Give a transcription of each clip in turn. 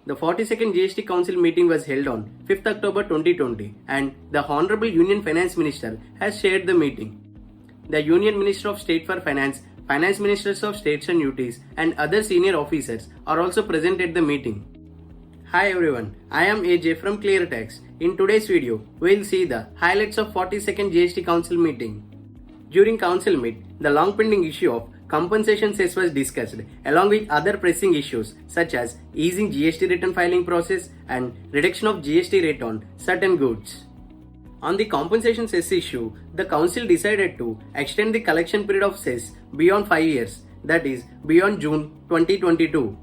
The 42nd GST Council meeting was held on 5th October 2020 and the Honorable Union Finance Minister has chaired the meeting. The Union Minister of State for Finance, Finance Ministers of States and UTs and other senior officers are also present at the meeting. Hi everyone, I am AJ from ClearTax. In today's video, we will see the highlights of 42nd GST Council meeting. During Council meet, the long pending issue of compensation cess was discussed along with other pressing issues such as easing GST return filing process and reduction of GST rate on certain goods. On the compensation cess issue, the Council decided to extend the collection period of cess beyond 5 years, that is beyond June 2022.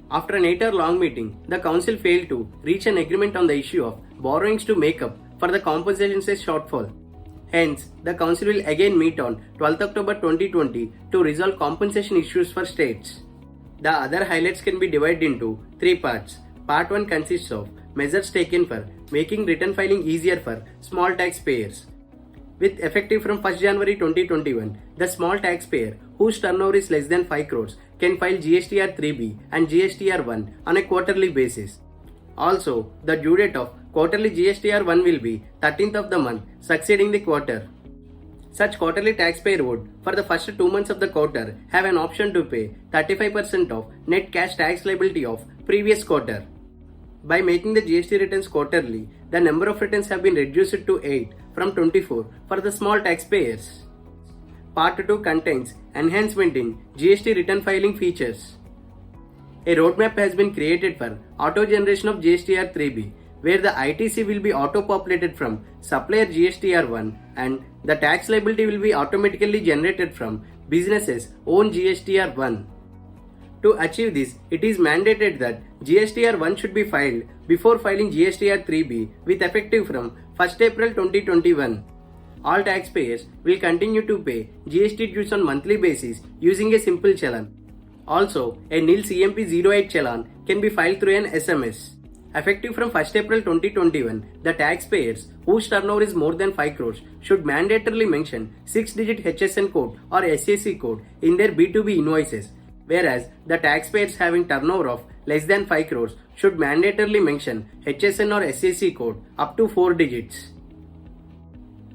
After an 8-hour-long meeting, the Council failed to reach an agreement on the issue of borrowings to make up for the compensation cess shortfall. Hence, the Council will again meet on 12th October 2020 to resolve compensation issues for states. The other highlights can be divided into 3 parts. Part 1 consists of measures taken for making return filing easier for small taxpayers. With effective from 1st January 2021, the small taxpayer whose turnover is less than 5 crores can file GSTR 3B and GSTR 1 on a quarterly basis. Also, the due date of quarterly GSTR 1 will be 13th of the month succeeding the quarter. Such quarterly taxpayer would, for the first 2 months of the quarter, have an option to pay 35% of net cash tax liability of previous quarter. By making the GST returns quarterly, the number of returns have been reduced to 8 from 24 for the small taxpayers. Part 2 contains enhancement in GST return filing features. A roadmap has been created for auto generation of GSTR 3B, where the ITC will be auto-populated from supplier GSTR 1 and the tax liability will be automatically generated from businesses' own GSTR 1. To achieve this, it is mandated that GSTR 1 should be filed before filing GSTR 3B with effective from 1st April 2021. All taxpayers will continue to pay GST dues on monthly basis using a simple challan. Also, a nil CMP08 challan can be filed through an SMS. Effective from 1st April 2021, the taxpayers whose turnover is more than 5 crores should mandatorily mention 6-digit HSN code or SAC code in their B2B invoices, whereas the taxpayers having turnover of less than 5 crores should mandatorily mention HSN or SAC code up to 4 digits.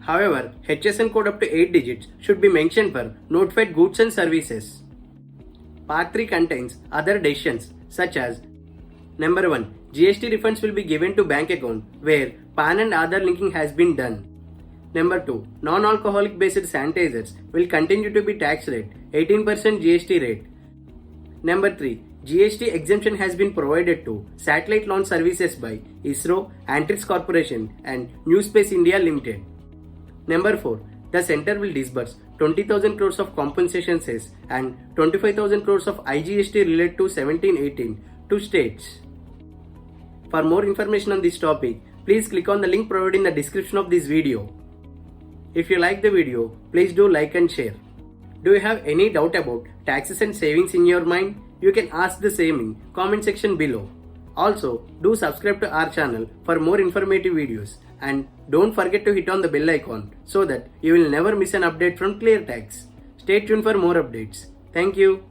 However, HSN code up to 8 digits should be mentioned for notified goods and services. Part 3 contains other decisions such as Number 1. GST refunds will be given to bank account where PAN and Aadhaar linking has been done. Number 2. Non-alcoholic based sanitizers will continue to be tax rate 18% GST rate. Number 3. GST exemption has been provided to satellite launch services by ISRO, Antrix Corporation and New Space India Limited. Number 4. The centre will disburse 20,000 crores of compensation cess and 25,000 crores of IGST related to 17-18 to states. For more information on this topic, please click on the link provided in the description of this video. If you like the video, please do like and share. Do you have any doubt about taxes and savings in your mind? You can ask the same in comment section below. Also, do subscribe to our channel for more informative videos and don't forget to hit on the bell icon so that you will never miss an update from ClearTax. Stay tuned for more updates. Thank you.